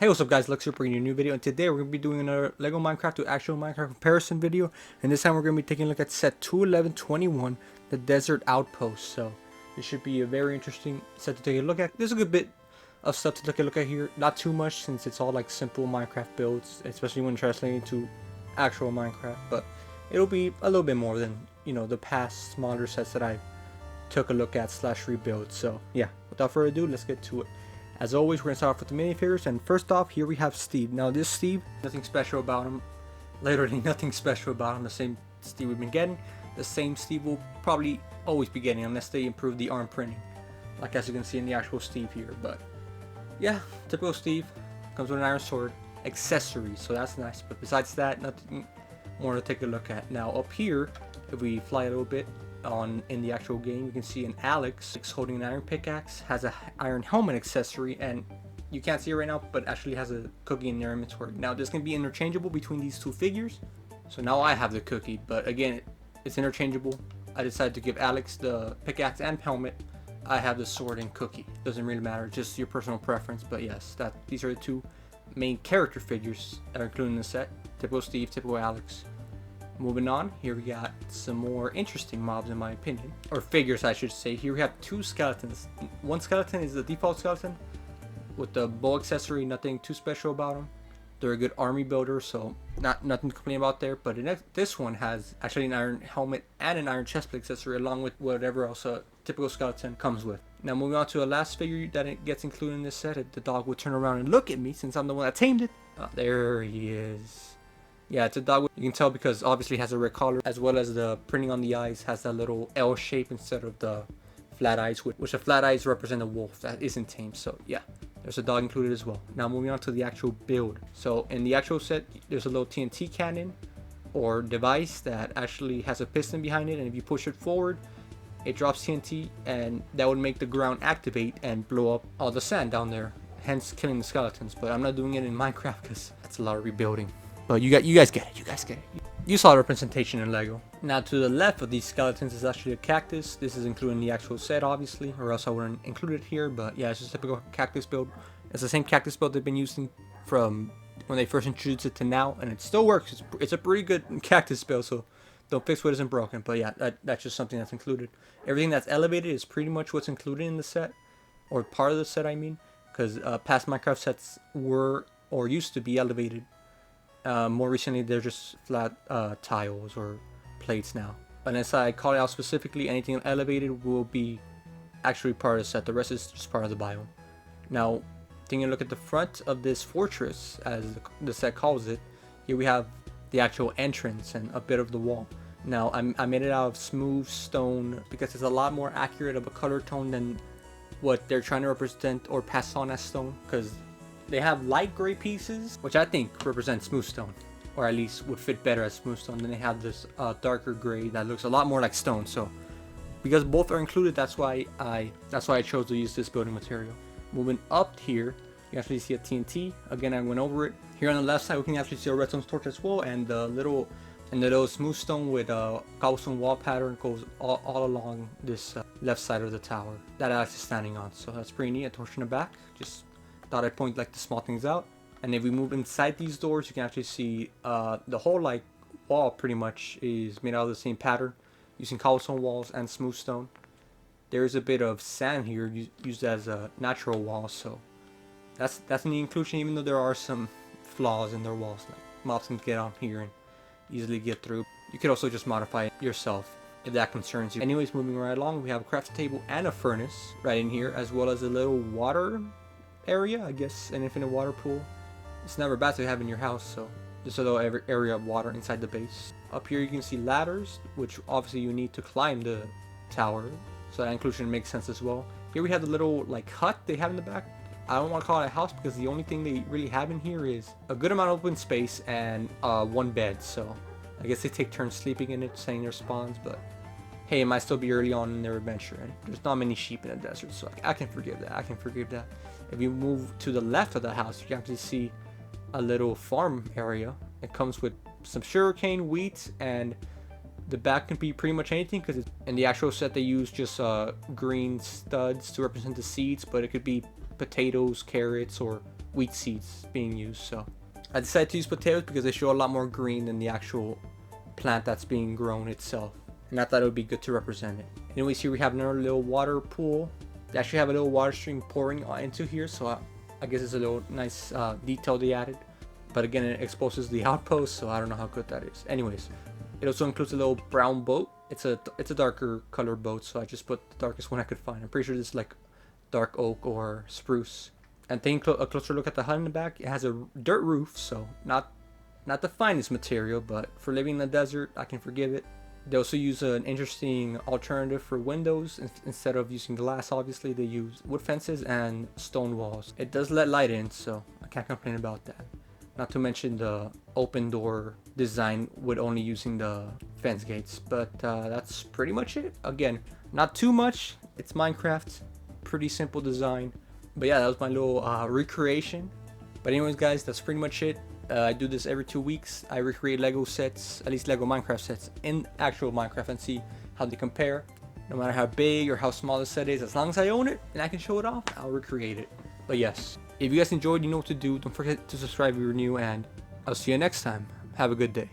Hey, what's up guys, Lex here bringing you a new video, and today we're going to be doing another LEGO Minecraft to actual Minecraft comparison video, and this time we're going to be taking a look at set 21121, the Desert Outpost. So this should be a very interesting set to take a look at. There's a good bit of stuff to take a look at here, not too much since it's all like simple Minecraft builds, especially when translating to actual Minecraft, but it'll be a little bit more than, you know, the past smaller sets that I took a look at / rebuild. So yeah, without further ado, let's get to it. As always, we're going to start off with the minifigures, and first off, here we have Steve. Now this Steve, nothing special about him, literally nothing special about him, the same Steve we've been getting, the same Steve we'll probably always be getting unless they improve the arm printing, like as you can see in the actual Steve here. But yeah, typical Steve, comes with an iron sword, accessories, so that's nice, but besides that, nothing more to take a look at. Now up here, if we fly a little bit, in the actual game, you can see an Alex holding an iron pickaxe, has a iron helmet accessory, and you can't see it right now, but actually has a cookie in their inventory. Now this can be interchangeable between these two figures, so now I have the cookie, but again, it's interchangeable. I decided to give Alex the pickaxe and helmet. I have the sword and cookie. Doesn't really matter, just your personal preference. But yes, these are the two main character figures that are included in the set. Typical Steve, typical Alex. Moving on, here we got some more interesting mobs in my opinion, or figures I should say. Here we have two skeletons. One skeleton is the default skeleton with the bow accessory, nothing too special about them. They're a good army builder, so nothing to complain about there. But this one has actually an iron helmet and an iron chestplate accessory, along with whatever else a typical skeleton comes with. Now moving on to the last figure that it gets included in this set. The dog will turn around and look at me since I'm the one that tamed it. Oh, there he is. Yeah, it's a dog. You can tell because obviously it has a red collar, as well as the printing on the eyes has that little L shape instead of the flat eyes, which the flat eyes represent a wolf that isn't tamed. So yeah, there's a dog included as well. Now moving on to the actual build. So in the actual set, there's a little TNT cannon or device that actually has a piston behind it, and if you push it forward, it drops TNT, and that would make the ground activate and blow up all the sand down there, hence killing the skeletons. But I'm not doing it in Minecraft because that's a lot of rebuilding. But you guys get it. You guys get it. You saw the representation in Lego. Now to the left of these skeletons is actually a cactus. This is included in the actual set, obviously, or else I wouldn't include it here. But yeah, it's just a typical cactus build. It's the same cactus build they've been using from when they first introduced it to now, and it still works. It's a pretty good cactus build, so don't fix what isn't broken. But yeah, that's just something that's included. Everything that's elevated is pretty much what's included in the set, or part of the set, I mean, because past Minecraft sets were or used to be elevated. More recently, they're just flat tiles or plates now. Unless I call it out specifically, anything elevated will be actually part of the set. The rest is just part of the biome. Now, taking a look at the front of this fortress, as the set calls it, here we have the actual entrance and a bit of the wall. Now, I made it out of smooth stone because it's a lot more accurate of a color tone than what they're trying to represent or pass on as stone, because they have light gray pieces, which I think represent smooth stone, or at least would fit better as smooth stone. Then they have this darker gray that looks a lot more like stone. So because both are included, that's why I chose to use this building material. Moving up here, you actually see a TNT. Again, I went over it. Here on the left side, we can actually see a redstone torch as well, and the little smooth stone with a cobblestone wall pattern goes all along this left side of the tower that Alex is standing on. So that's pretty neat. A torch in the back. Just thought I'd point like the small things out. And if we move inside these doors, you can actually see the whole like wall pretty much is made out of the same pattern, using cobblestone walls and smooth stone. There's a bit of sand here used as a natural wall, so that's an inclusion, even though there are some flaws in their walls. Like mobs can get on here and easily get through. You could also just modify it yourself if that concerns you. Anyways, moving right along, we have a craft table and a furnace right in here, as well as a little water area, I guess, an infinite water pool. It's never bad to have in your house, so just a little area of water inside the base. Up here you can see ladders, which obviously you need to climb the tower, so that inclusion makes sense as well. Here we have the little like hut they have in the back. I don't want to call it a house because the only thing they really have in here is a good amount of open space and one bed, so I guess they take turns sleeping in it, setting their spawns. But hey, it might still be early on in their adventure, and there's not many sheep in the desert, so I can forgive that. If you move to the left of the house, you can actually see a little farm area. It comes with some sugarcane, wheat, and the back can be pretty much anything, because in the actual set they use just green studs to represent the seeds, but it could be potatoes, carrots, or wheat seeds being used. So I decided to use potatoes because they show a lot more green than the actual plant that's being grown itself, and I thought it would be good to represent it. Anyways, here we have another little water pool. They actually have a little water stream pouring into here, so I guess it's a little nice detail they added. But again, it exposes the outpost, so I don't know how good that is. Anyways, it also includes a little brown boat. It's a darker colored boat, so I just put the darkest one I could find. I'm pretty sure this is like dark oak or spruce. And taking a closer look at the hut in the back, it has a dirt roof, so not the finest material, but for living in the desert, I can forgive it. They also use an interesting alternative for windows. Instead of using glass, obviously, they use wood fences and stone walls. It does let light in, so I can't complain about that. Not to mention the open door design with only using the fence gates. But that's pretty much it. Again, not too much. It's Minecraft. Pretty simple design. But yeah, that was my little recreation. But anyways, guys, that's pretty much it. I do this every 2 weeks. I recreate Lego sets, at least Lego Minecraft sets, in actual Minecraft and see how they compare. No matter how big or how small the set is, as long as I own it and I can show it off, I'll recreate it. But yes, if you guys enjoyed, you know what to do. Don't forget to subscribe if you're new, and I'll see you next time. Have a good day.